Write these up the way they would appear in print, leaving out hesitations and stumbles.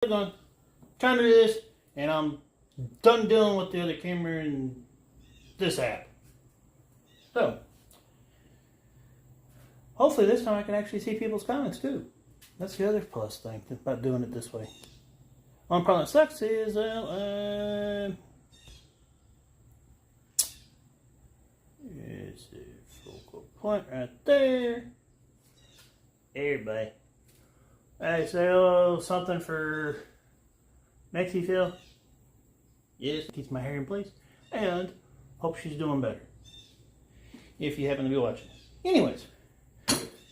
I'm trying to do this, and I'm done dealing with the other camera and this app. So, hopefully this time I can actually see people's comments too. That's the other plus thing about doing it this way. One problem that sucks is, here's the focal point right there. Everybody. I say, oh, something for Maxie Phil. Yes, keeps my hair in place. And hope she's doing better. If you happen to be watching. Anyways,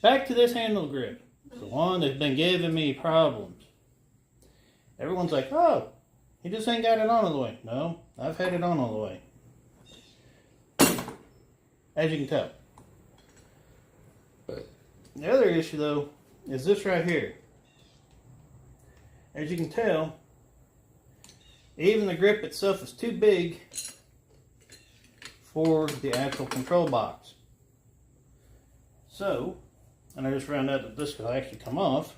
back to this handle grip. The one that's been giving me problems. Everyone's like, oh, he just ain't got it on all the way. No, I've had it on all the way. As you can tell. The other issue though is this right here. As you can tell, even the grip itself is too big for the actual control box. So, and I just found out that this could actually come off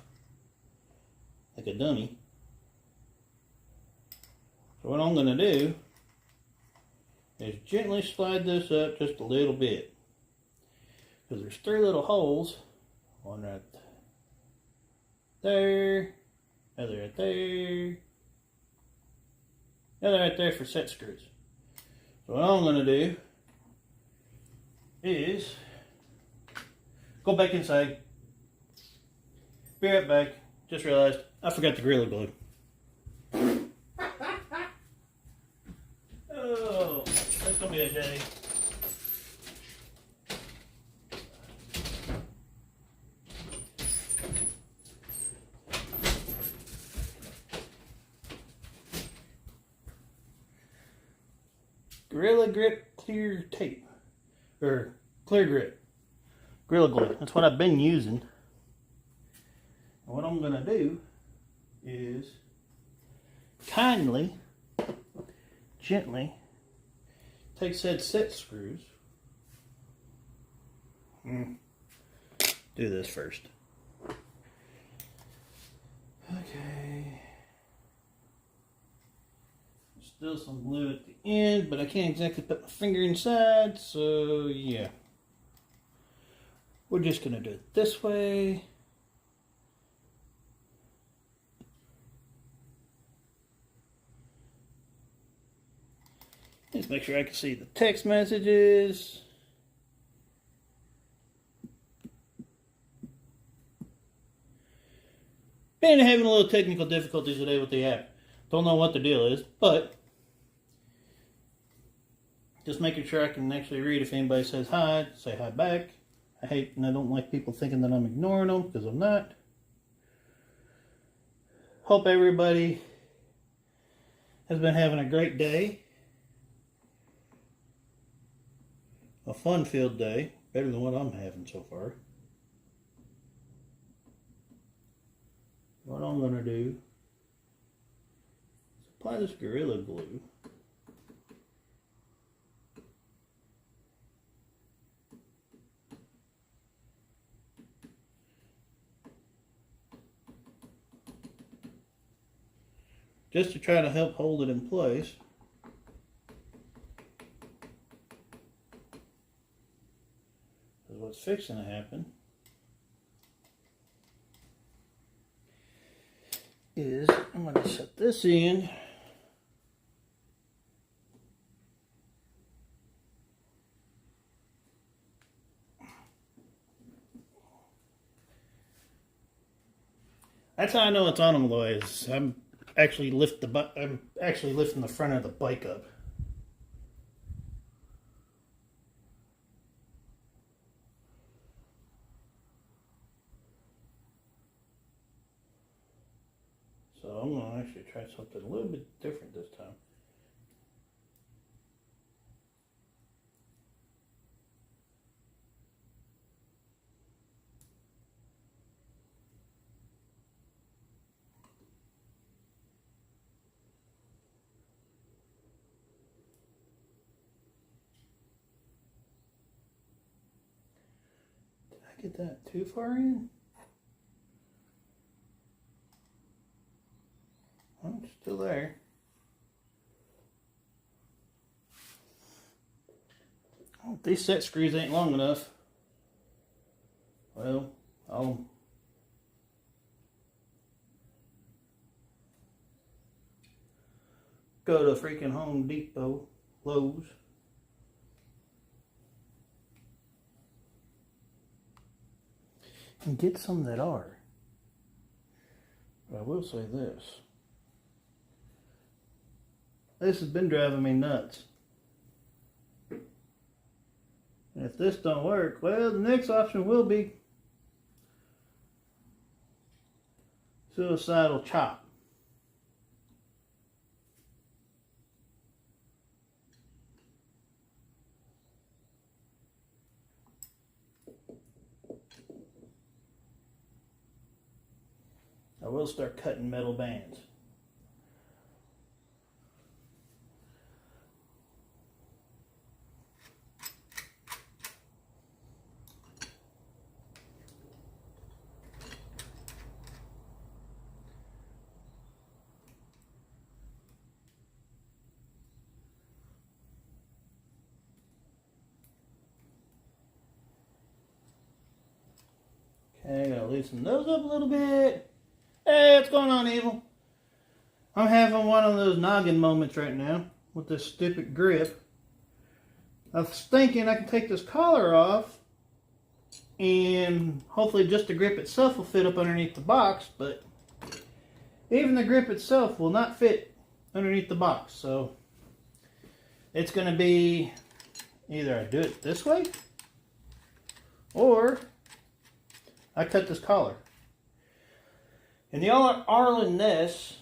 like a dummy. So what I'm going to do is gently slide this up just a little bit. Because there's 3 little holes. One right there, another right there, another right there for set screws. So what I'm going to do is go back inside. Be right back. Just realized I forgot the Gorilla Glue. Oh, that's going to be a day. Gorilla Grip clear tape, or clear grip, Gorilla Glue. That's what I've been using. And what I'm going to do is kindly, gently take said set screws. Do this first. Okay. Still some glue at the end, but I can't exactly put my finger inside, so yeah. We're just going to do it this way. Let's make sure I can see the text messages. Been having a little technical difficulties today with the app. Don't know what the deal is, but just making sure I can actually read if anybody says hi, say hi back. I hate and I don't like people thinking that I'm ignoring them, because I'm not. Hope everybody has been having a great day. A fun-filled day. Better than what I'm having so far. What I'm going to do is apply this Gorilla Glue. Just to try to help hold it in place. Because what's fixing to happen is I'm going to set this in. That's how I know it's on all the way. Is I'm actually lifting the front of the bike up. So I'm going to actually try something a little bit different this time. Did I get that too far in? it's still there. Oh, if these set screws ain't long enough, well, I'll go to freaking Home Depot, Lowe's. And get some that are. But I will say this. This has been driving me nuts. And if this don't work, well, the next option will be suicidal chop. I will start cutting metal bands. Okay, gotta loosen those up a little bit. Hey, what's going on, Evil? I'm having one of those noggin moments right now with this stupid grip. I was thinking I can take this collar off and hopefully just the grip itself will fit up underneath the box, but even the grip itself will not fit underneath the box. So it's going to be either I do it this way or I cut this collar. And the Arlen Ness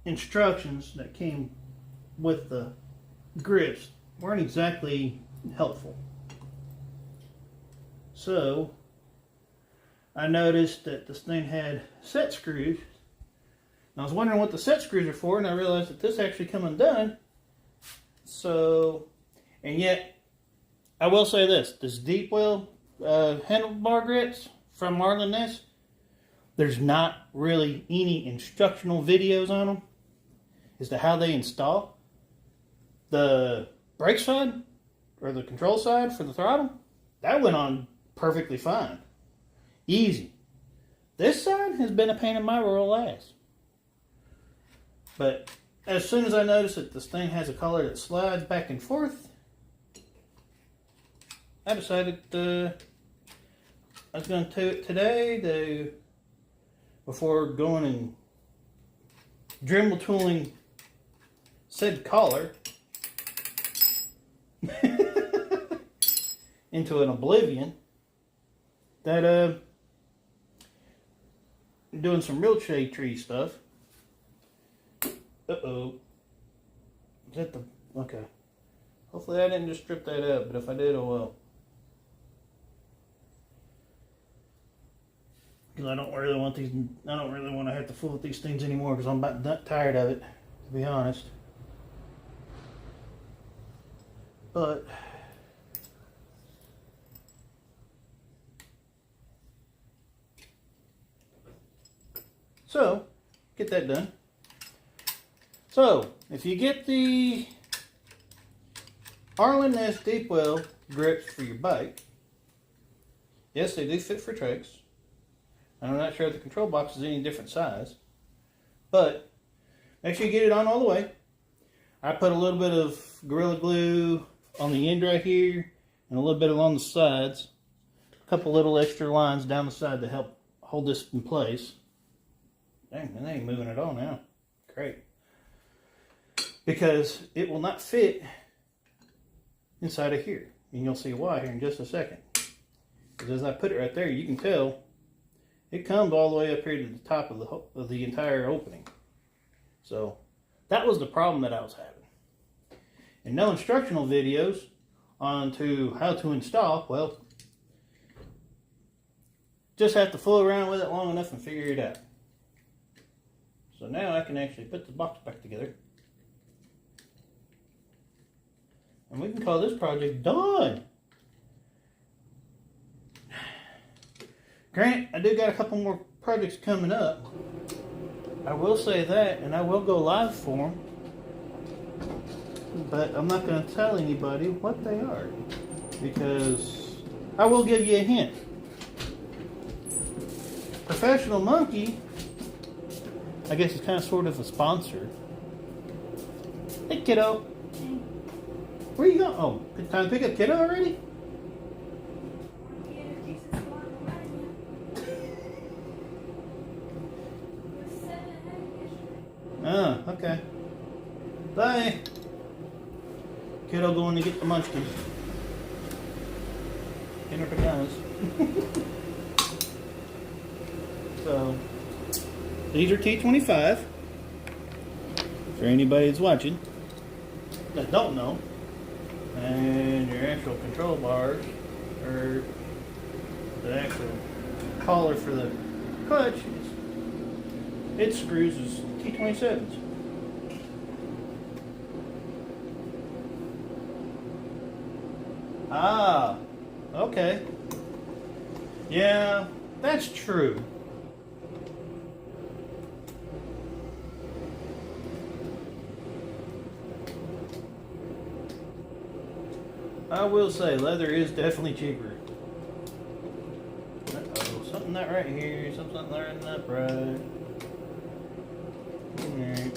instructions that came with the grips weren't exactly helpful. So I noticed that this thing had set screws. And I was wondering what the set screws are for, and I realized that this actually come undone. So, and yet, I will say this deep well handlebar grips from Arlen Ness, there's not really any instructional videos on them as to how they install. The brake side, or the control side for the throttle, that went on perfectly fine. Easy. This side has been a pain in my royal ass. But as soon as I noticed that this thing has a collar that slides back and forth, I decided I was going to do it today before going and Dremel tooling said collar into an oblivion, that doing some real shade tree stuff. Uh-oh. Is that the... Okay. Hopefully I didn't just strip that up, but if I did, oh well. Because I don't really want to have to fool with these things anymore, because I'm about tired of it, to be honest. But so get that done. So if you get the Arlen Ness Deep Well grips for your bike, yes, they do fit for Trikes. I'm not sure if the control box is any different size, but make sure you get it on all the way. I put a little bit of Gorilla Glue on the end right here and a little bit along the sides. A couple little extra lines down the side to help hold this in place. Dang, it ain't moving at all now. Great. Because it will not fit inside of here. And you'll see why here in just a second. Because as I put it right there, you can tell it comes all the way up here to the top of the entire opening. So that was the problem that I was having. And no instructional videos on to how to install. Well, just have to fool around with it long enough and figure it out. So now I can actually put the box back together. And we can call this project done. Grant, I do got a couple more projects coming up. I will say that, and I will go live for them. But I'm not going to tell anybody what they are, because I will give you a hint. Professional Monkey, I guess it's kind of sort of a sponsor. Hey kiddo. Where you going? Oh, it's time to pick up kiddo already? Oh, okay. Bye. Kiddo going to get the munchkin. In her pajamas. So, these are T25. For anybody that's watching that don't know. And your actual control bars, or the actual collar for the clutch, it screws as T27s. Ah, okay. Yeah, that's true. I will say, leather is definitely cheaper. Uh-oh, something not right here, something not right. Alright,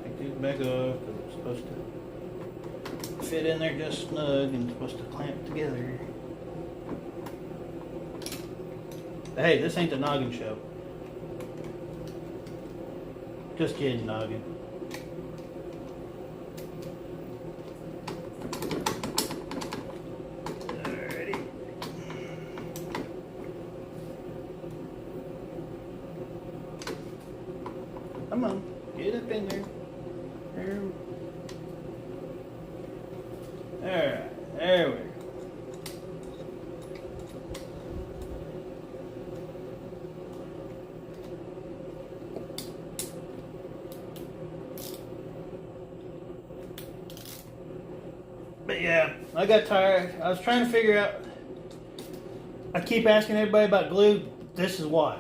take these back off, because it's supposed to fit in there just snug and supposed to clamp together. Hey, this ain't the noggin show. Just kidding, noggin. Alrighty. Come on, get up in there. Alright, there we go. But yeah, I got tired. I was trying to figure out. I keep asking everybody about glue. This is why.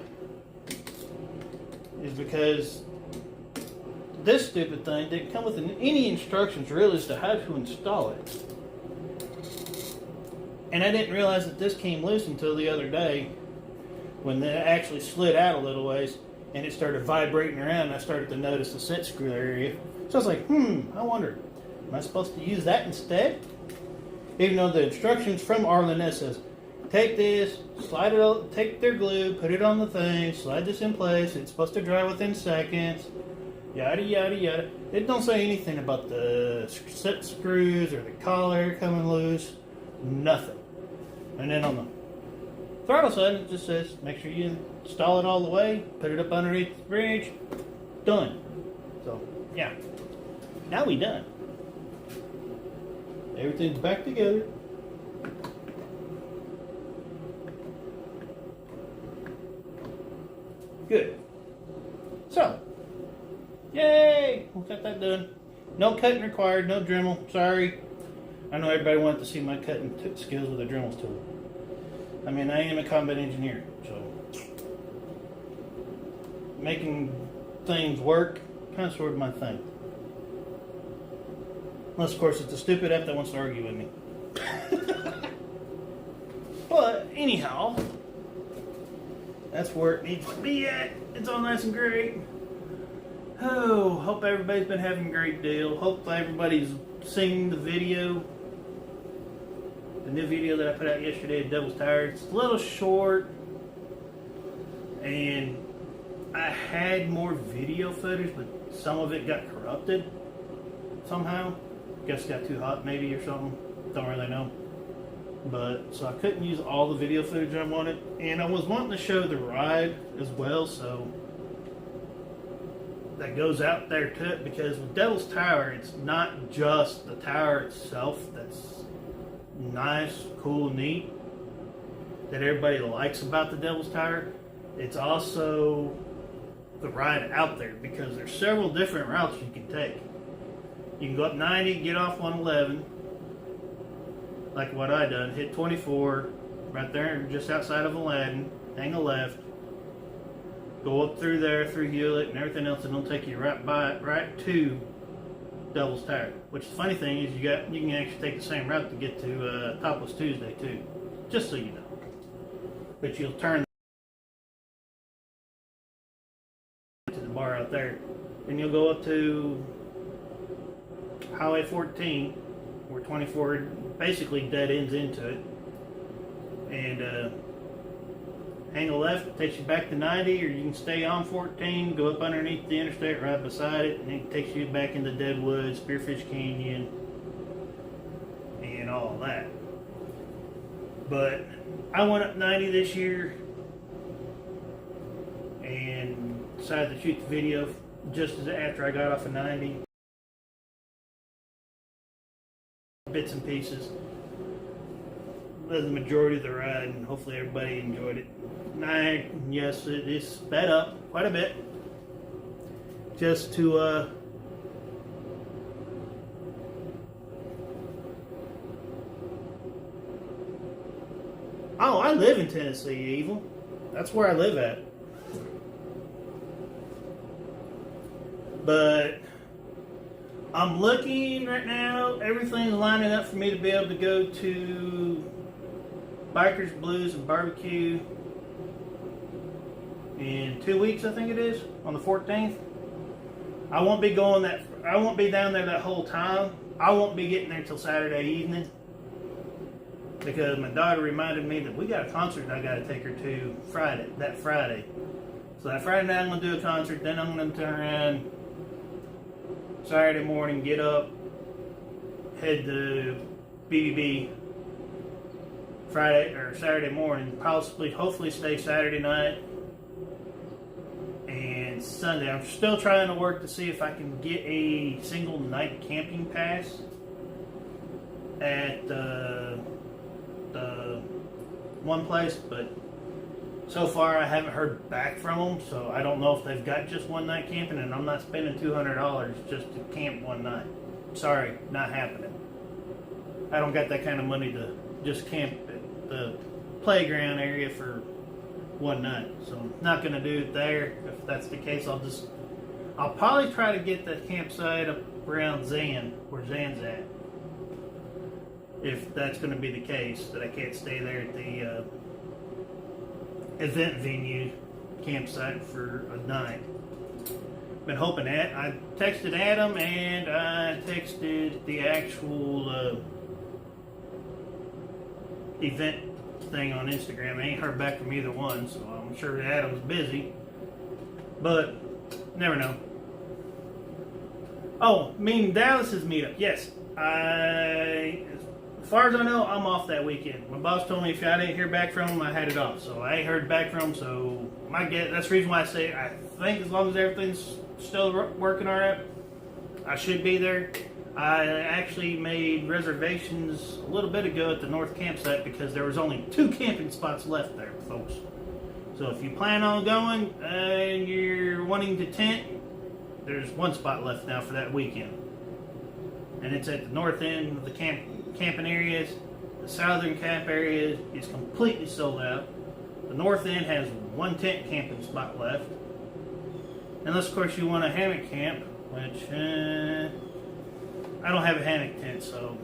Is because this stupid thing didn't come with any instructions really as to how to install it. And I didn't realize that this came loose until the other day when it actually slid out a little ways and it started vibrating around and I started to notice the set screw area. So I was like, I wonder, am I supposed to use that instead? Even though the instructions from Arlen Ness says, take this, slide it, take their glue, put it on the thing, slide this in place, it's supposed to dry within seconds, yada yada yada. It don't say anything about the set screws or the collar coming loose, nothing. And then on the throttle side it just says, make sure you install it all the way, put it up underneath the bridge, done. So, yeah. Now we done. Everything's back together. Good. So, yay! We got that done. No cutting required, no Dremel. Sorry. I know everybody wanted to see my cutting skills with a Dremel tool. I mean, I am a combat engineer, so making things work, kind of sort of my thing. Unless, of course, it's a stupid app that wants to argue with me. But, anyhow, that's where it needs to be at. It's all nice and great. Oh, hope everybody's been having a great deal. Hope everybody's seen the video. The new video that I put out yesterday of Devil's Tower. It's a little short. And I had more video footage, but some of it got corrupted somehow. Guess it got too hot maybe or something. Don't really know. But so I couldn't use all the video footage I wanted. And I was wanting to show the ride as well, so that goes out there to it, because with Devil's Tower, it's not just the tower itself that's nice, cool, neat, that everybody likes about the Devil's Tower. It's also the ride out there, because there's several different routes you can take. You can go up 90, get off 111, like what I done, hit 24, right there just outside of Aladdin, hang a left, go up through there, through Hewlett and everything else, and it'll take you right to Devil's Tower. Which the funny thing is, you can actually take the same route to get to Topless Tuesday too. Just so you know. But you'll turn to the bar out there, and you'll go up to Highway 14, where 24 basically dead ends into it, and hang a left, it takes you back to 90, or you can stay on 14, go up underneath the interstate right beside it, and it takes you back into Deadwood, Spearfish Canyon, and all that. But I went up 90 this year and decided to shoot the video just as after I got off of 90. Bits and pieces. The majority of the ride, and hopefully everybody enjoyed it. Yes, it is sped up quite a bit. Just to oh, I live in Tennessee, Evil. That's where I live at. But I'm looking right now, everything's lining up for me to be able to go to Bikers, Blues, and Barbecue in 2 weeks, I think it is, on the 14th. I won't be down there that whole time. I won't be getting there till Saturday evening, because my daughter reminded me that we got a concert I got to take her to that Friday. So that Friday night I'm going to do a concert, then I'm going to turn around Saturday morning, get up, head to BBB Friday or Saturday morning, hopefully stay Saturday night and Sunday. I'm still trying to work to see if I can get a single night camping pass at the one place, but so far I haven't heard back from them, so I don't know if they've got just one night camping, and I'm not spending $200 just to camp one night. Sorry, not happening. I don't got that kind of money to just camp at the playground area for one night, so I'm not going to do it there. If that's the case, I'll probably try to get the campsite up around Zan, where Zan's at. If that's going to be the case, that I can't stay there at the event venue campsite for a night. Been hoping that. I texted Adam and I texted the actual event thing on Instagram. I ain't heard back from either one, so I'm sure Adam's busy. But never know. Oh, Dallas's meetup. Yes, as far as I know, I'm off that weekend. My boss told me if I didn't hear back from him, I had it off. So I ain't heard back from him. So my guess, that's the reason why I say I think as long as everything's still working all right, I should be there. I actually made reservations a little bit ago at the North Campsite because there was only 2 camping spots left there, folks. So if you plan on going and you're wanting to tent, there's 1 spot left now for that weekend. And it's at the north end of the camping areas. The southern camp area is completely sold out. The north end has 1 tent camping spot left. Unless, of course, you want a hammock camp, which I don't have a hammock tent, so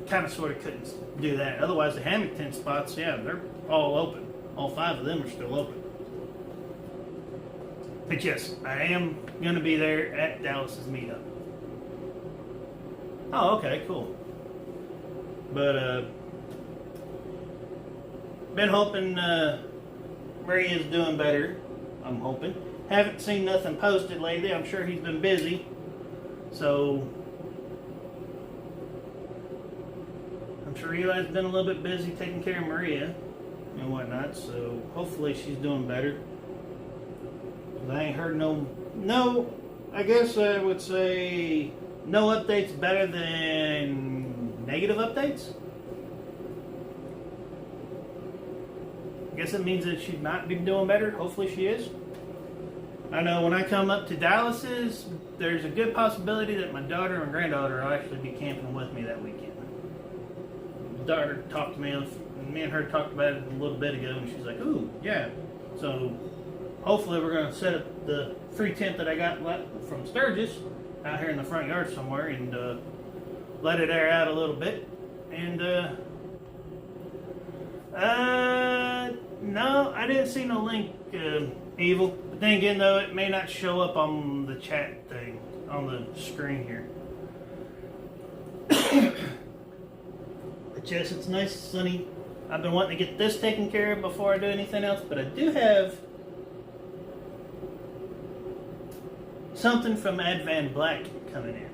kind of sort of couldn't do that. Otherwise, the hammock tent spots, yeah, they're all open. All 5 of them are still open. But yes, I am going to be there at Dallas's meetup. Oh, okay, cool. But, been hoping Maria's doing better, I'm hoping. Haven't seen nothing posted lately. I'm sure he's been busy. So, I'm sure Eli's been a little bit busy taking care of Maria and whatnot. So, hopefully she's doing better. I ain't heard no, I guess I would say no updates better than negative updates. I guess it means that she'd not be doing better. Hopefully she is. I know when I come up to Dallas's, there's a good possibility that my daughter and granddaughter will actually be camping with me that weekend. My daughter talked to me, and me and her talked about it a little bit ago, and she's like, ooh, yeah. So hopefully we're going to set up the free tent that I got from Sturgis out here in the front yard somewhere and let it air out a little bit. And no, I didn't see no link, Evil. But then again, though, it may not show up on the chat thing on the screen here. But yes, it's nice, sunny. I've been wanting to get this taken care of before I do anything else, but I do have something from Advan Black coming in.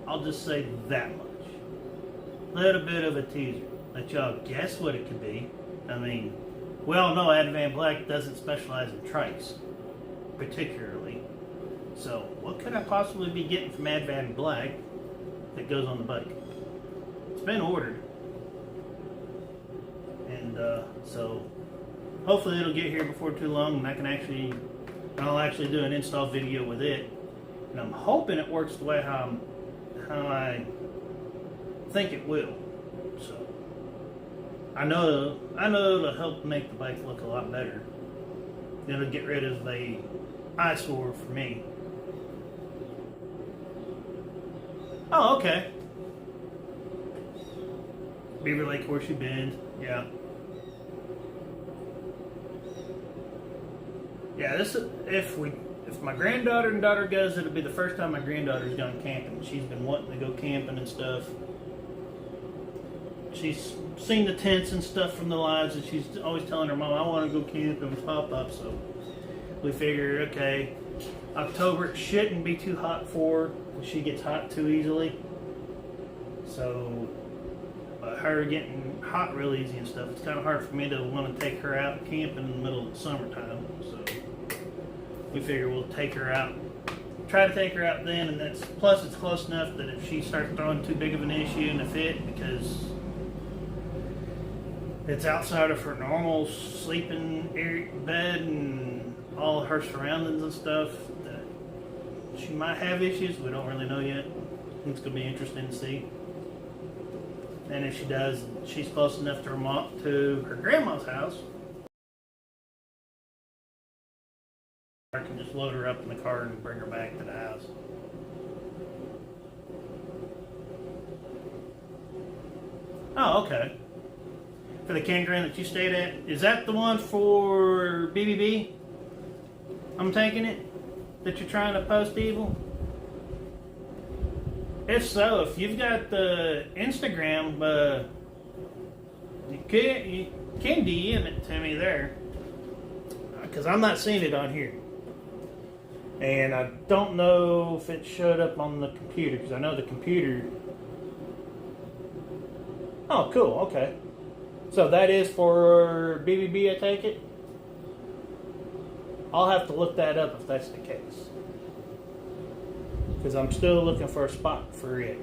I'll just say that much. A little bit of a teaser. Let y'all guess what it could be. I mean, we all know Advan Black doesn't specialize in trikes, particularly. So, what could I possibly be getting from Advan Black that goes on the bike? It's been ordered. And so, hopefully it'll get here before too long and I'll actually do an install video with it. And I'm hoping it works the way how I think it will. So, I know it'll help make the bike look a lot better. It'll get rid of the eyesore for me. Oh, okay. Beaver Lake Horseshoe Bend, yeah. Yeah, this is, if my granddaughter and daughter goes, it'll be the first time my granddaughter's gone camping. She's been wanting to go camping and stuff. She's seen the tents and stuff from the lives, and she's always telling her mom, I want to go camping with Pop-Up. So we figure, okay, October it shouldn't be too hot for her. She gets hot too easily. So her getting hot real easy and stuff, it's kind of hard for me to want to take her out camping in the middle of the summertime. So we figure we'll take her out, try to take her out then, and that's, plus it's close enough that if she starts throwing too big of an issue in a fit, because it's outside of her normal sleeping bed and all her surroundings and stuff, that she might have issues. We don't really know yet. It's going to be interesting to see. And if she does, she's close enough to her grandma's house, I can just load her up in the car and bring her back to the house. Oh, okay. For the campground that you stayed at, is that the one for BBB? I'm taking it that you're trying to post, Evil? If so, if you've got the Instagram, you can DM it to me there, because I'm not seeing it on here. And I don't know if it showed up on the computer, because I know the computer... Oh, cool, okay. So that is for BBB, I take it? I'll have to look that up if that's the case. Because I'm still looking for a spot for it.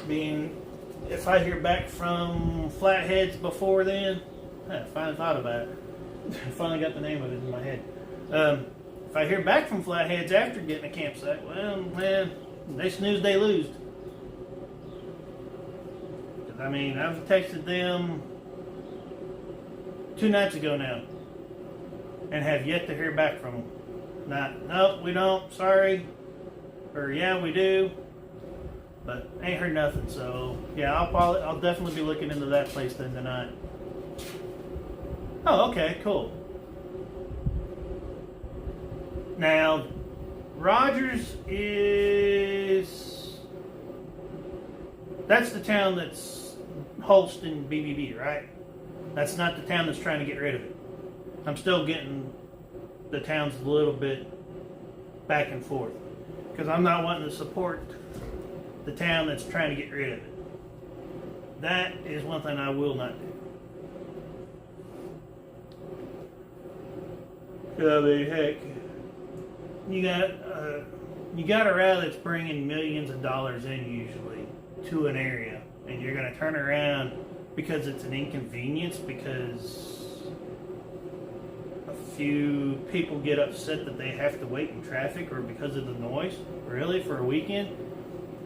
Being, if I hear back from Flatheads before then, I finally thought about it. I finally got the name of it in my head. If I hear back from Flatheads after getting a campsite, well, man, they snooze, they lose. I mean, I've texted them 2 nights ago now and have yet to hear back from them. Nope, we don't, sorry. Or, yeah, we do. But ain't heard nothing, so yeah, I'll definitely be looking into that place then tonight. Oh, okay, cool. Now, Rogers is... That's the town that's hosting BBB, right? That's not the town that's trying to get rid of it. I'm still getting the towns a little bit back and forth, because I'm not wanting to support the town that's trying to get rid of it. That is one thing I will not do. I mean, heck, you got a route that's bringing millions of dollars in usually to an area, and you're going to turn around because it's an inconvenience, because a few people get upset that they have to wait in traffic, or because of the noise, really, for a weekend.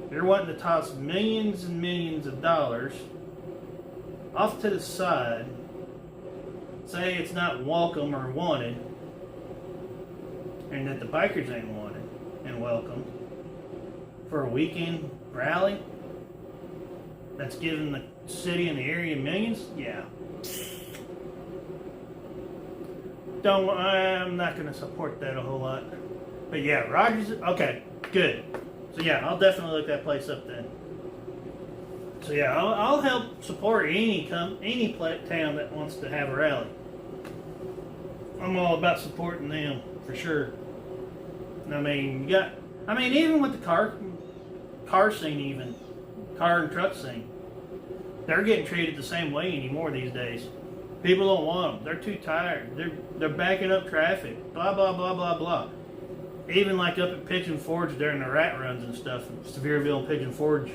You're wanting to toss millions and millions of dollars off to the side say it's not welcome or wanted, and that the bikers ain't wanted and welcome for a weekend rally that's giving the city and the area millions, yeah. I'm not going to support that a whole lot. But yeah, Rogers, okay, good. So yeah, I'll definitely look that place up then. So yeah, I'll help support any town that wants to have a rally. I'm all about supporting them for sure. I mean, even with the car scene, even car and truck scene, they're getting treated the same way anymore these days. People don't want them. They're too tired. They're backing up traffic. Blah blah blah blah blah. Even like up at Pigeon Forge during the rat runs and stuff, Sevierville and Pigeon Forge,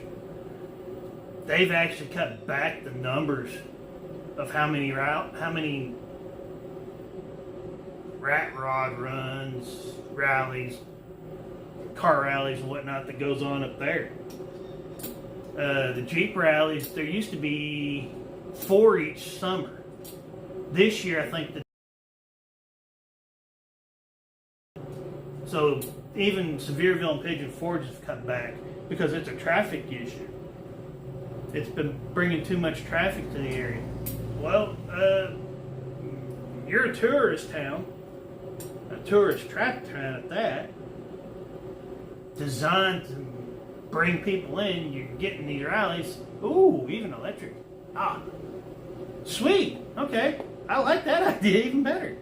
they've actually cut back the numbers of how many rat rod runs, rallies, car rallies and whatnot that goes on up there. The Jeep rallies, there used to be 4 each summer. This year, I think so even Sevierville and Pigeon Forge has cut back because it's a traffic issue. It's been bringing too much traffic to the area. Well, you're a tourist town, a tourist trap town at that, designed to bring people in. You're getting these rallies. Ooh, even electric. Ah, sweet. Okay, I like that idea even better.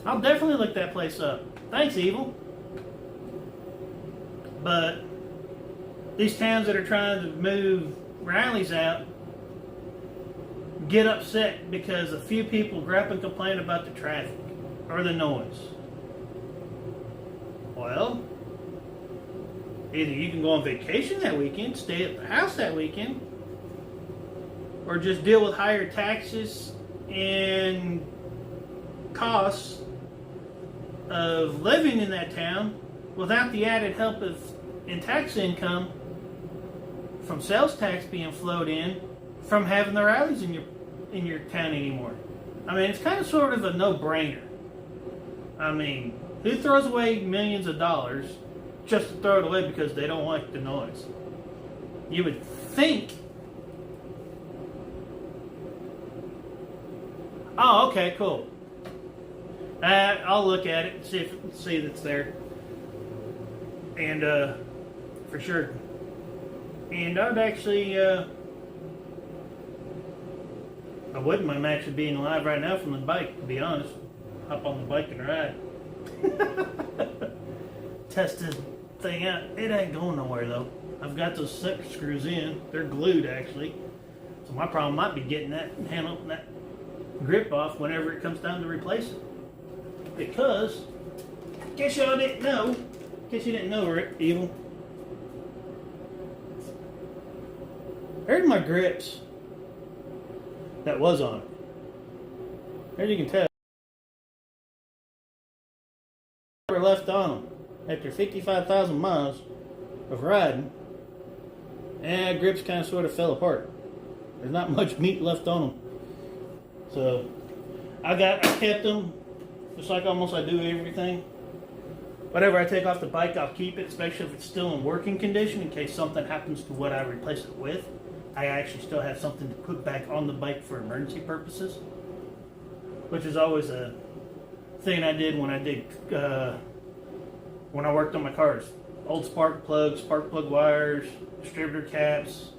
I'll definitely look that place up. Thanks, Evil. But these towns that are trying to move rallies out get upset because a few people grab and complain about the traffic or the noise. Well, either you can go on vacation that weekend, stay at the house that weekend, or just deal with higher taxes and costs of living in that town without the added help in tax income from sales tax being flowed in from having the rallies in your town anymore. I mean, it's kind of sort of a no-brainer. I mean, who throws away millions of dollars just to throw it away because they don't like the noise? You would think. Oh, okay, cool. I'll look at it and see if it's there, and for sure. And I'd actually, I wouldn't mind actually being alive right now from the bike. To be honest, hop on the bike and ride. Test this thing out. It ain't going nowhere though. I've got those sucker screws in. They're glued actually. So my problem might be getting that handle, that grip off whenever it comes time to replace it. Because, in case y'all didn't know, Evil, there's my grips that was on it. As you can tell, were left on them after 55,000 miles of riding, and grips kind of sort of fell apart. There's not much meat left on them. So, I kept them. Just like almost I do everything. Whatever I take off the bike, I'll keep it, especially if it's still in working condition, in case something happens to what I replace it with. I actually still have something to put back on the bike for emergency purposes, which is always a thing I did when I worked on my cars. Old spark plug wires, distributor caps.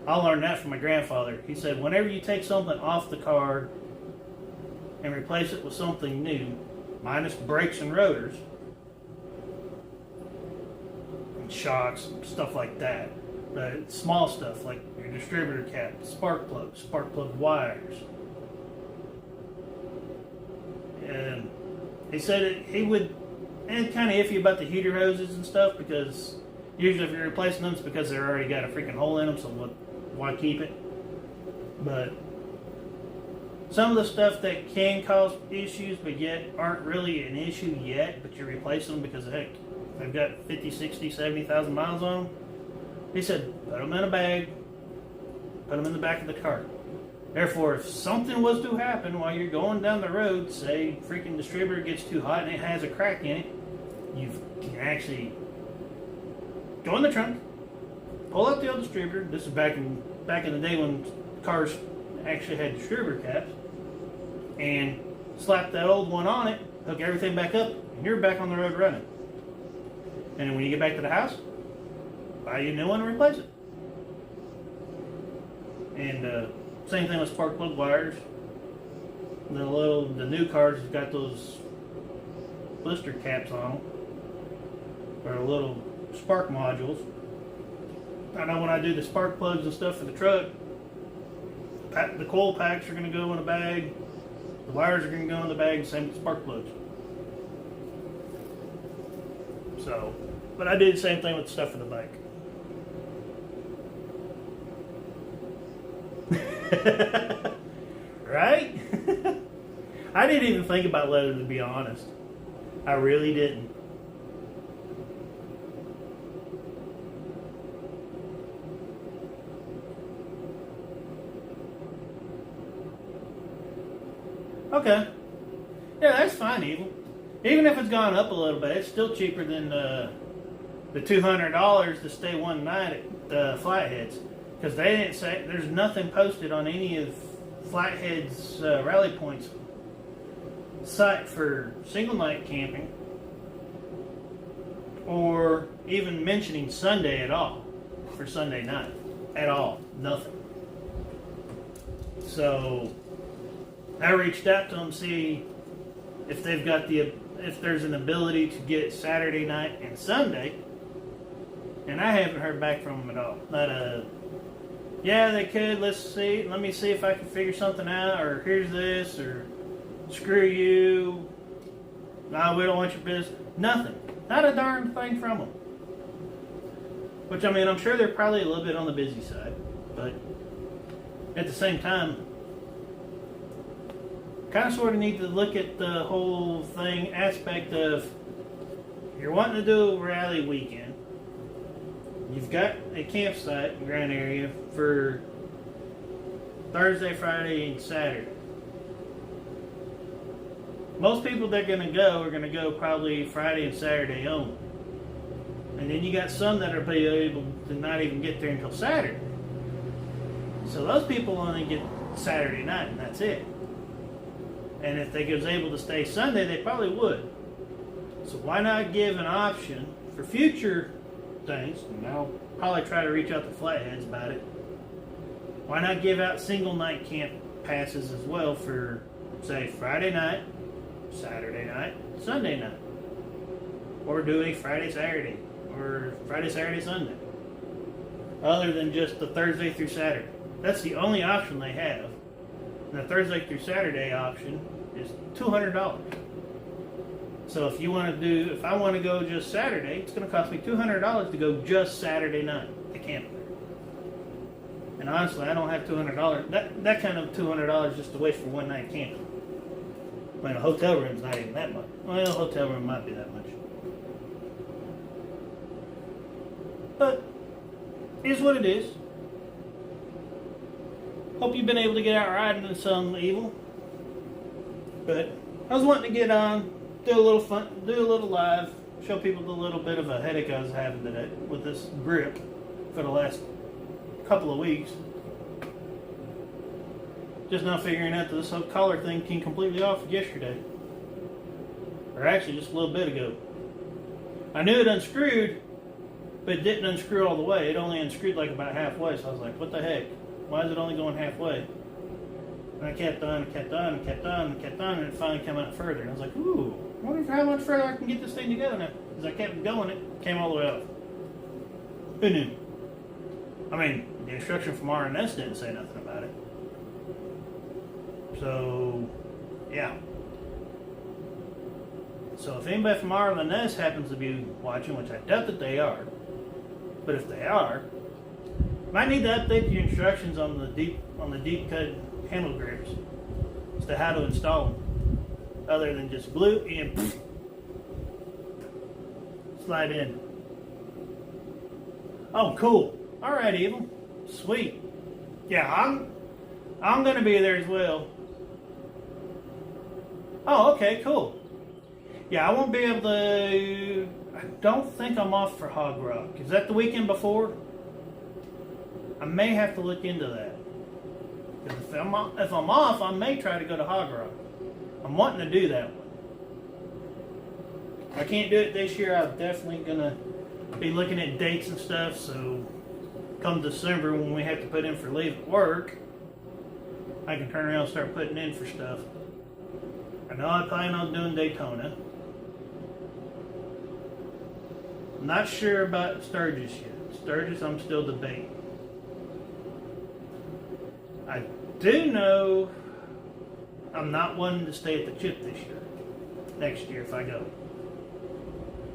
I learned that from my grandfather. He said, whenever you take something off the car and replace it with something new, minus brakes and rotors, and shocks, and stuff like that. But small stuff like your distributor cap, spark plug wires. And he said he would, and it's kind of iffy about the heater hoses and stuff, because usually if you're replacing them, it's because they're already got a freaking hole in them, so why keep it? But some of the stuff that can cause issues, but yet aren't really an issue yet, but you're replacing them because, heck, they've got 50, 60, 70,000 miles on them. He said, put them in a bag, put them in the back of the car. Therefore, if something was to happen while you're going down the road, say freaking distributor gets too hot and it has a crack in it, you can actually go in the trunk, pull out the old distributor. This is back in the day when cars actually had distributor caps, and slap that old one on it, hook everything back up, and you're back on the road running. And then when you get back to the house, buy you a new one and replace it. And same thing with spark plug wires. The new cars have got those blister caps on them, or little spark modules. I know when I do the spark plugs and stuff for the truck, the coil packs are going to go in a bag, the wires are going to go in the bag, same with the spark plugs. So, but I did the same thing with the stuff for the bike. Right? I didn't even think about leather, to be honest. I really didn't. Okay. Yeah, that's fine, even if it's gone up a little bit, it's still cheaper than the $200 to stay one night at the Flatheads, because they didn't say, there's nothing posted on any of Flathead's Rally Point's site for single night camping, or even mentioning Sunday at all for Sunday night at all. Nothing. So I reached out to them to see if they've got if there's an ability to get Saturday night and Sunday, and I haven't heard back from them at all. Not a, yeah, they could. Let me see if I can figure something out, or here's this, or screw you. No, we don't want your business. Nothing. Not a darn thing from them. Which, I mean, I'm sure they're probably a little bit on the busy side, but at the same time, kind of sort of need to look at the whole thing aspect of, you're wanting to do a rally weekend, you've got a campsite in Grand Area for Thursday, Friday, and Saturday. Most people that are going to go are going to go probably Friday and Saturday only. And then you got some that are able to not even get there until Saturday. So those people only get Saturday night, and that's it. And if they was able to stay Sunday, they probably would. So why not give an option for future things? And I'll probably try to reach out to Flatheads about it. Why not give out single night camp passes as well for, say, Friday night, Saturday night, Sunday night? Or do a Friday, Saturday, or Friday, Saturday, Sunday. Other than just the Thursday through Saturday. That's the only option they have. And the Thursday through Saturday option is $200. So if I want to go just Saturday, it's going to cost me $200 to go just Saturday night to camp there. And honestly, I don't have $200. That kind of $200 just to waste for one night camping. I mean, a hotel room's not even that much. Well, a hotel room might be that much. But here's what it is. Hope you've been able to get out riding in some evil. But I was wanting to get on, do a little fun, do a little live, show people the little bit of a headache I was having today with this grip for the last couple of weeks. Just now figuring out that this whole collar thing came completely off yesterday. Or actually just a little bit ago. I knew it unscrewed, but it didn't unscrew all the way. It only unscrewed like about halfway, so I was like, what the heck? Why is it only going halfway? And I kept on and kept on and kept on and kept on, and it finally came out further. And I was like, ooh, I wonder how much further I can get this thing together now. As I kept going, it came all the way off. Who knew? I mean, the instruction from Arlen Ness didn't say nothing about it. So, yeah. So if anybody from Arlen Ness happens to be watching, which I doubt that they are, but if they are, might need to update your instructions on the deep cut handle grips as to how to install them, other than just glue and slide in. Oh, cool. All right, Evil. Sweet. Yeah, I'm going to be there as well. Oh, okay, cool. Yeah, I won't be able to... I don't think I'm off for Hog Rock. Is that the weekend before? I may have to look into that. Because if I'm off, I may try to go to Hog Rock. I'm wanting to do that one. If I can't do it this year, I'm definitely going to be looking at dates and stuff. So come December when we have to put in for leave at work, I can turn around and start putting in for stuff. I know I plan on doing Daytona. I'm not sure about Sturgis yet. Sturgis, I'm still debating. I do know I'm not wanting to stay at the Chip this year. Next year if I go.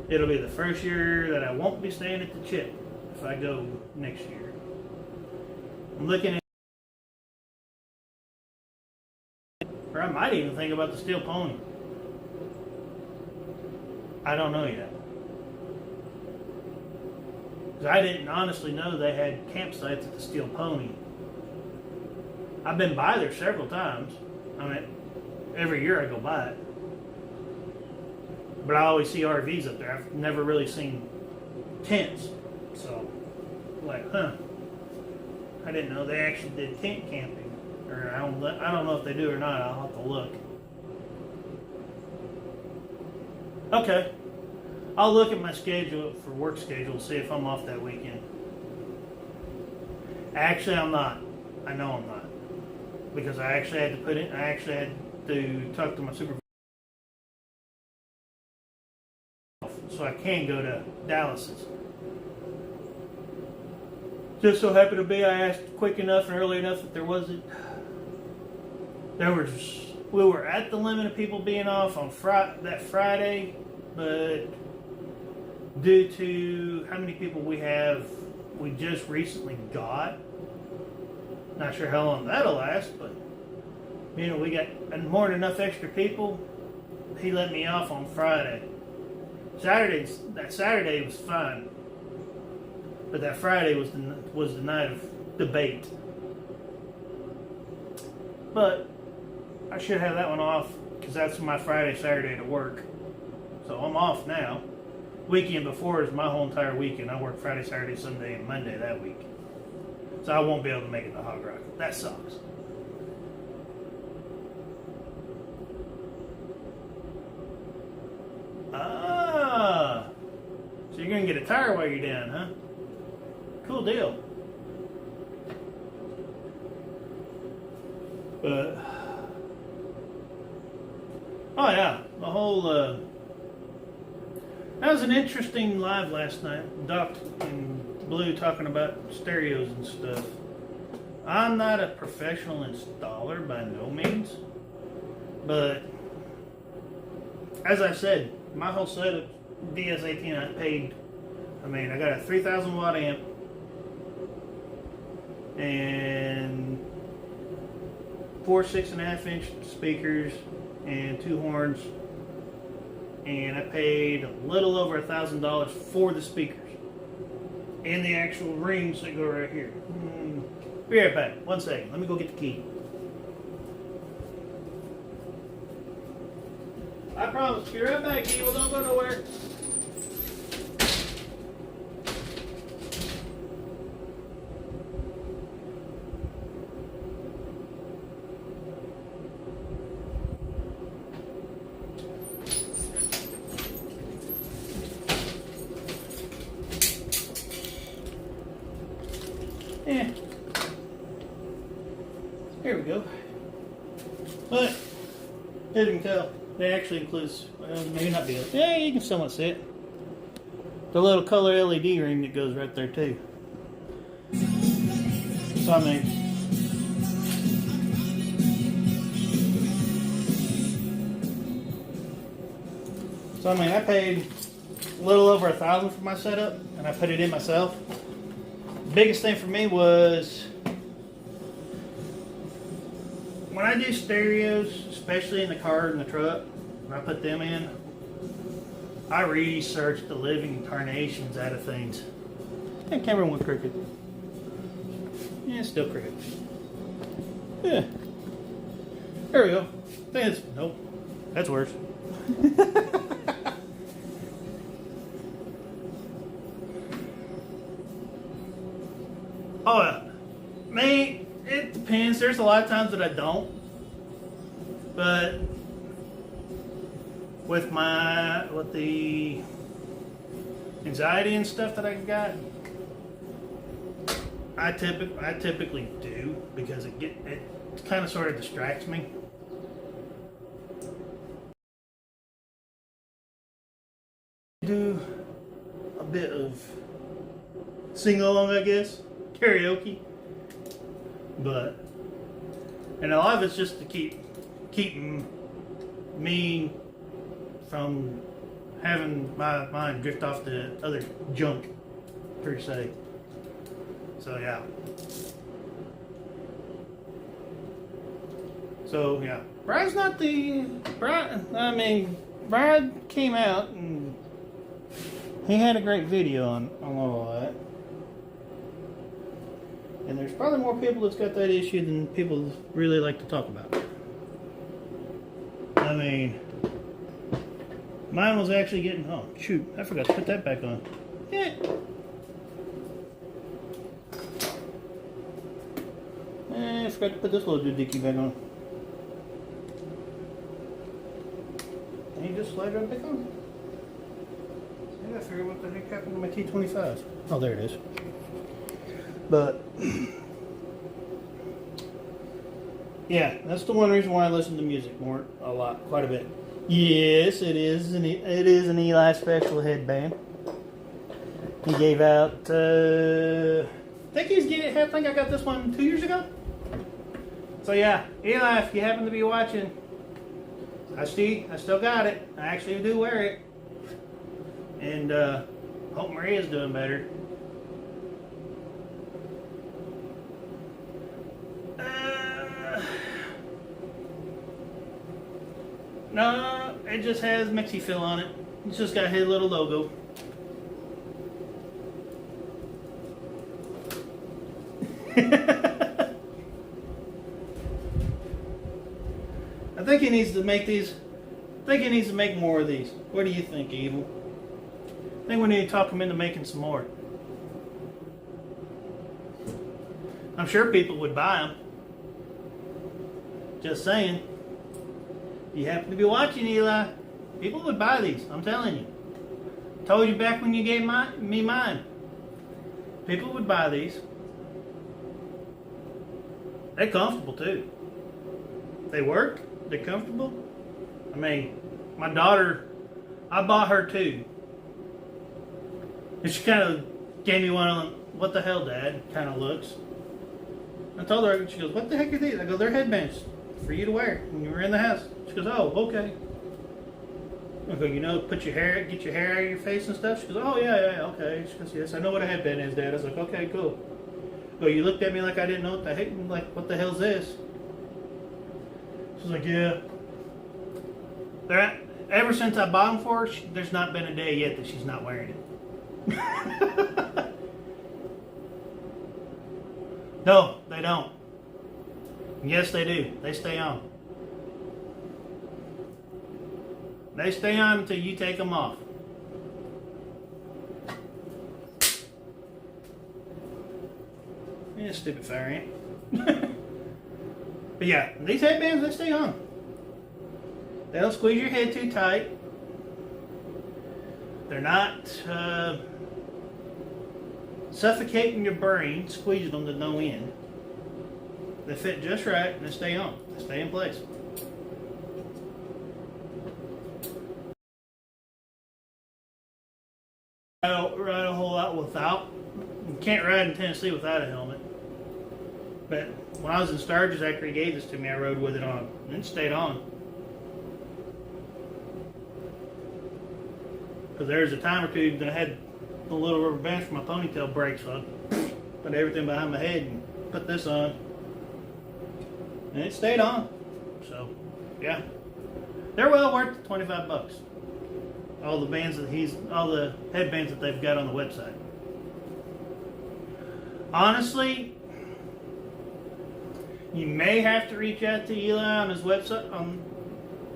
It'll be the first year that I won't be staying at the Chip if I go next year. I'm looking at, or I might even think about the Steel Pony. I don't know yet. Because I didn't honestly know they had campsites at the Steel Pony. I've been by there several times. I mean, every year I go by it. But I always see RVs up there. I've never really seen tents. So, like, I didn't know they actually did tent camping. Or I don't know if they do or not. I'll have to look. Okay. I'll look at my schedule for work schedule, see if I'm off that weekend. Actually, I'm not. I know I'm not. Because I actually had to talk to my supervisor. So I can go to Dallas's. Just so happened to be, I asked quick enough and early enough that we were at the limit of people being off on that Friday, but due to how many people we just recently got, not sure how long that'll last, but we got more than enough extra people. He let me off on Friday. That Saturday was fine, but that Friday was the night of debate. But I should have that one off because that's my Friday, Saturday to work. So I'm off now. Weekend before is my whole entire weekend. I work Friday, Saturday, Sunday, and Monday that week. So I won't be able to make it to Hog Rock. That sucks. So you're going to get a tire while you're down, huh? Cool deal. But, oh yeah, the whole, that was an interesting live last night. Doc and Blue talking about stereos and stuff. I'm not a professional installer by no means, but as I said, my whole setup, DS18, I got a 3,000 watt amp and 4 6.5 inch speakers and 2 horns, and I paid a little over $1,000 for the speakers and the actual rings that go right here. Be right back. 1 second. Let me go get the key. I promise. Be right back, Evil. Don't go nowhere. Yeah. Here we go. But, as you can tell, it actually includes, well, maybe not be, yeah, you can somewhat see it. The little color LED ring that goes right there too. So I paid a little over $1,000 for my setup, and I put it in myself. The biggest thing for me was when I do stereos, especially in the car and the truck, when I put them in, I research the living carnations out of things. That camera went crooked. Yeah, it's still crooked. Yeah. There we go. I think it's, nope. That's worse. Oh, me, it depends. There's a lot of times that I don't. But with the anxiety and stuff that I got, I typically do, because it kind of sort of distracts me. Do a bit of sing along, I guess, karaoke, but and a lot of it's just to keeping me from having my mind drift off to other junk, per se. So yeah. So yeah, Brad's not the Brad. I mean, Brad came out and he had a great video on all of that. And there's probably more people that's got that issue than people really like to talk about. I mean, mine was actually getting, oh shoot, I forgot to put that back on. Yeah. I forgot to put this little doohickey back on. And you just slide right back on. I gotta figure out what the heck happened to my T25. Oh, there it is. But yeah, that's the one reason why I listen to music quite a bit. Yes, it is an Eli special headband. He gave out. I think I got this one 2 years ago. So yeah, Eli, if you happen to be watching, I still got it. I actually do wear it, and hope Maria's doing better. No, it just has Mixie Phil on it. It's just got his little logo. I think he needs to make these. I think he needs to make more of these. What do you think, Evil? I think we need to talk him into making some more. I'm sure people would buy them. Just saying. If you happen to be watching, Eli, people would buy these. I'm telling you. Told you back when you gave me mine. People would buy these. They're comfortable too. They work. They're comfortable. I mean, my daughter, I bought her two. And she kind of gave me one of them, what the hell, Dad, kind of looks. I told her, she goes, what the heck are these? I go, they're headbands for you to wear when you were in the house. She goes, oh, okay. I go, you know, get your hair out of your face and stuff? She goes, oh, yeah, okay. She goes, yes, I know what a headband is, Dad. I was like, okay, cool. I go, you looked at me like I didn't know what the heck, like, what the hell's this? She's like, yeah. Ever since I bought them for her, there's not been a day yet that she's not wearing it. No, they don't. Yes, they do. They stay on. They stay on until you take them off. Yeah, stupid fire ant. But yeah, these headbands, they stay on. They don't squeeze your head too tight. They're not suffocating your brain, squeezing them to no end. They fit just right and they stay on. They stay in place. I don't ride a whole lot without. You can't ride in Tennessee without a helmet. But when I was in Sturgis, after he gave this to me, I rode with it on. And it stayed on. Because there was a time or two that I had a little rubber band for my ponytail break, so I put everything behind my head and put this on. And it stayed on. So, yeah. They're well worth the $25. All the headbands that they've got on the website. Honestly, You may have to reach out to Eli on his website.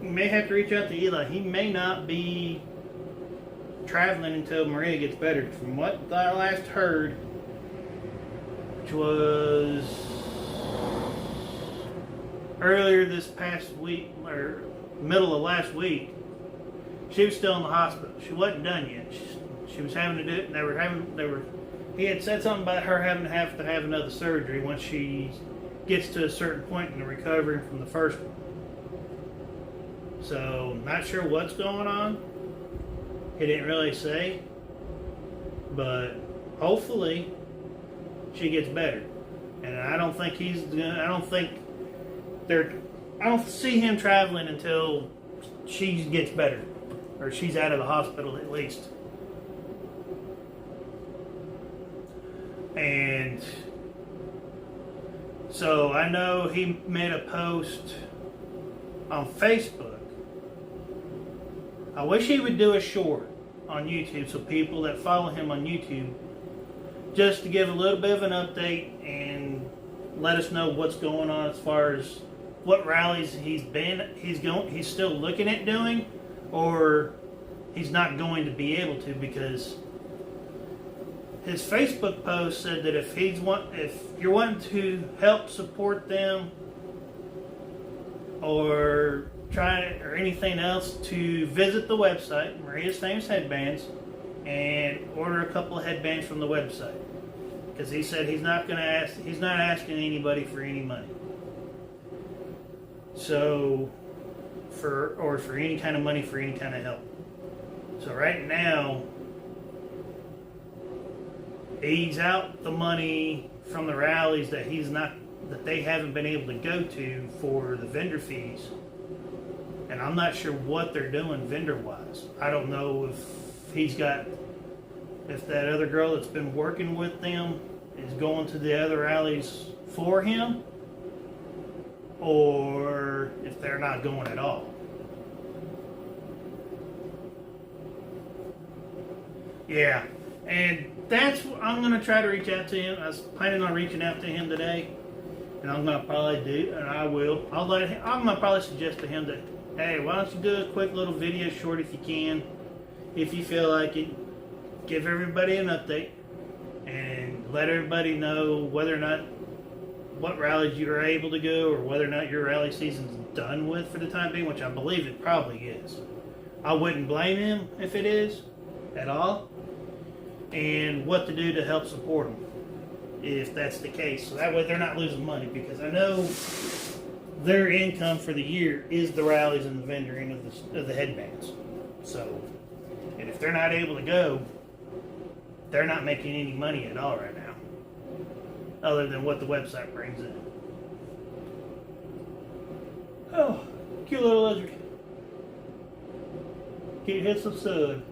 You may have to reach out to Eli. He may not be traveling until Maria gets better. From what I last heard, which was earlier this past week, or middle of last week, she was still in the hospital. She wasn't done yet. She was having to do it, and he had said something about her having to have another surgery once she gets to a certain point in the recovery from the first one. So, not sure what's going on. He didn't really say, but hopefully she gets better. And I don't see him traveling until she gets better, or she's out of the hospital at least. And so I know he made a post on Facebook. I wish he would do a short on YouTube so people that follow him on YouTube, just to give a little bit of an update and let us know what's going on as far as what rallies he's still looking at doing, or he's not going to be able to, because his Facebook post said that if you're wanting to help support them or anything else, to visit the website, Maria's Famous Headbands, and order a couple of headbands from the website. Because he said he's not asking anybody for any money. So, for any kind of money, for any kind of help. So right now, he's out the money from the rallies that they haven't been able to go to for the vendor fees. And I'm not sure what they're doing vendor-wise. I don't know if that other girl that's been working with them is going to the other rallies for him, or if they're not going at all. Yeah, and I'm going to try to reach out to him. I was planning on reaching out to him today, and I'm going to probably do, and I will. I'm going to probably suggest to him that, hey, why don't you do a quick little video short if you can, if you feel like it. Give everybody an update and let everybody know whether or not what rallies you are able to go, or whether or not your rally season's done with for the time being, which I believe it probably is. I wouldn't blame him if it is at all, and what to do to help support them if that's the case. So that way they're not losing money, because I know their income for the year is the rallies and the vendoring of the headbands. So, and if they're not able to go, they're not making any money at all right now, other than what the website brings in. Oh, cute little lizard. Can't hit some sun.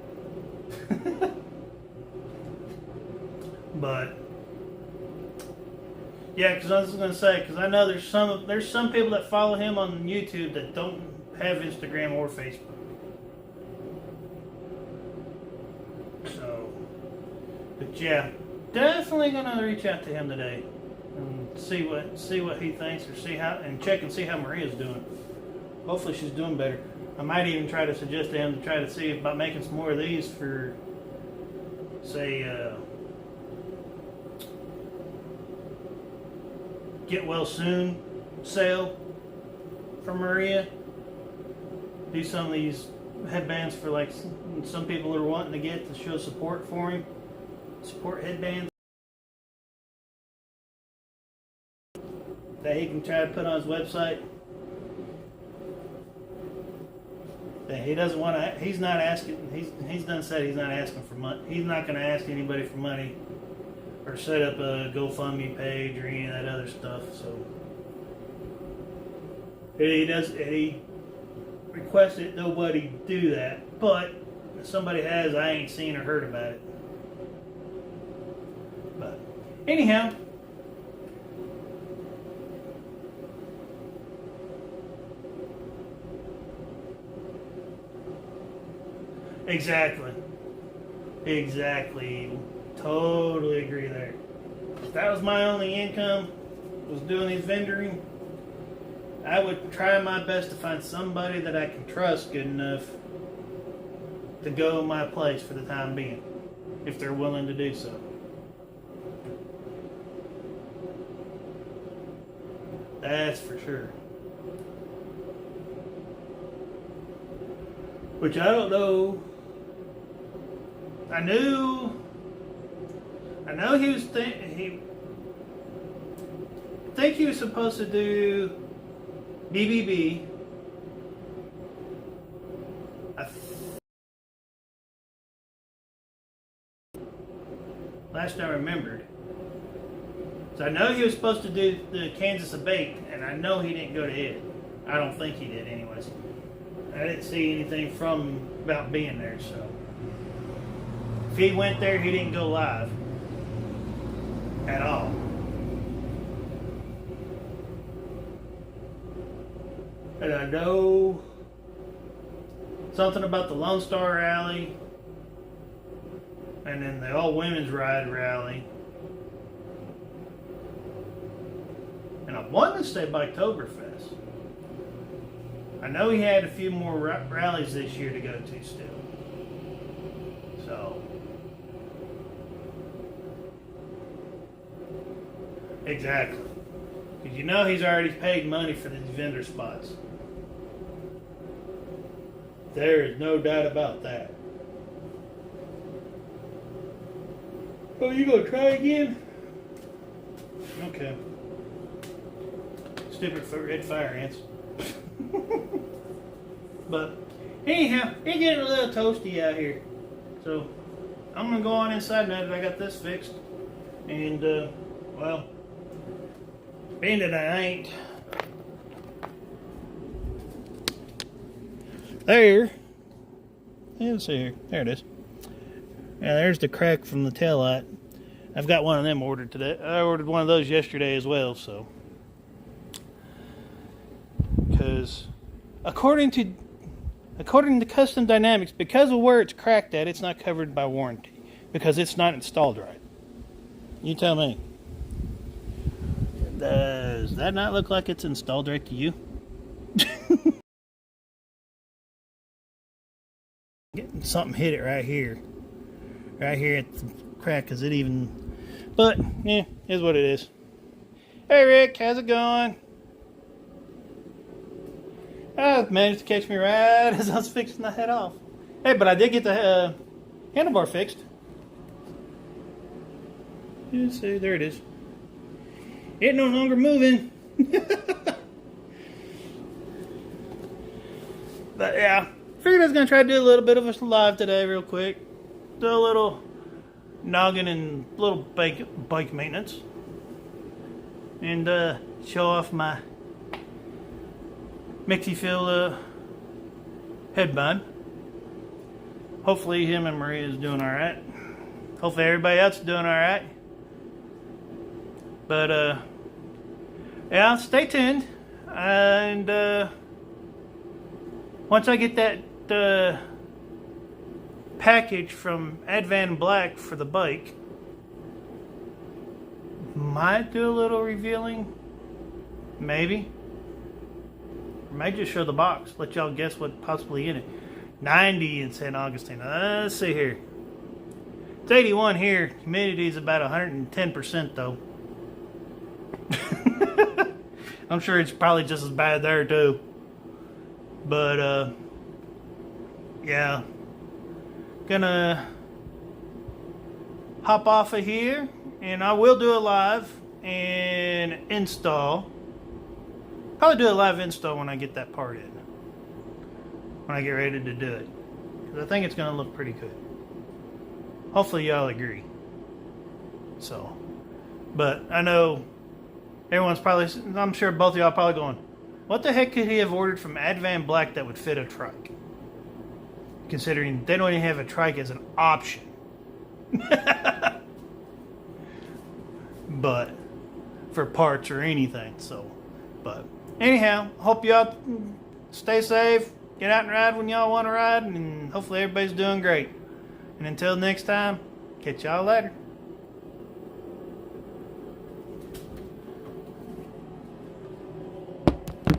But yeah, because I was going to say, because I know there's some people that follow him on YouTube that don't have Instagram or Facebook. So, but yeah, definitely going to reach out to him today and see what he thinks, or check and see how Maria's doing. Hopefully she's doing better. I might even try to suggest to him to try to see about making some more of these for, say, get well soon sale for Maria. Do some of these headbands for like some people are wanting to get to show support for him. Support headbands that he can try to put on his website. That he doesn't want to. He's not asking. He's done said he's not asking for money. He's not going to ask anybody for money or set up a GoFundMe page or any of that other stuff. So he requested nobody do that, but if somebody has, I ain't seen or heard about it. But anyhow, exactly. Totally agree there. If that was my only income, was doing these vendoring, I would try my best to find somebody that I can trust good enough to go my place for the time being, if they're willing to do so. That's for sure. Which I don't know. I know he was I think he was supposed to do BBB. Last I remembered. So I know he was supposed to do the Kansas Abate, and I know he didn't go to it. I don't think he did anyways. I didn't see anything from about being there, so. If he went there, he didn't go live. At all. And I know something about the Lone Star Rally, and then the All Women's Ride Rally, and I want to say Biketoberfest. I know he had a few more rallies this year to go to still. So, exactly. Because you know he's already paid money for these vendor spots. There is no doubt about that. Oh, you gonna try again? Okay. Stupid red fire ants. But anyhow, it's getting a little toasty out here. So I'm gonna go on inside now that I got this fixed. And well, being that I ain't there. Let's see here. There it is. Yeah, there's the crack from the taillight. I've got one of them ordered today. I ordered one of those yesterday as well, so. Because according to Custom Dynamics, because of where it's cracked at, it's not covered by warranty. Because it's not installed right. You tell me. Does that not look like it's installed right to you? Something hit it right here. Right here at the crack, because it even... But, yeah, is what it is. Hey Rick, how's it going? Oh, managed to catch me right as I was fixing the head off. Hey, but I did get the handlebar fixed. You see, there it is. It no longer moving. But yeah, figured I was gonna try to do a little bit of a live today, real quick. Do a little noggin and little bike maintenance, and show off my Mixie Phil headband. Hopefully him and Maria is doing alright. Hopefully everybody else is doing alright. But yeah, stay tuned. And once I get that package from Advan Black for the bike, might do a little revealing. Maybe. Might just show the box, let y'all guess what possibly in it. 90 in St. Augustine. Let's see here. It's 81 here. Humidity is about 110% though. I'm sure it's probably just as bad there too. But yeah. Gonna hop off of here, and I will do a live and install. Probably do a live install when I get that part in. When I get ready to do it. Because I think it's going to look pretty good. Hopefully y'all agree. So. But I know everyone's probably, I'm sure both of y'all probably going, what the heck could he have ordered from Advan Black that would fit a trike? Considering they don't even have a trike as an option. But for parts or anything. So, but anyhow, hope y'all stay safe, get out and ride when y'all want to ride, and hopefully everybody's doing great. And until next time, catch y'all later.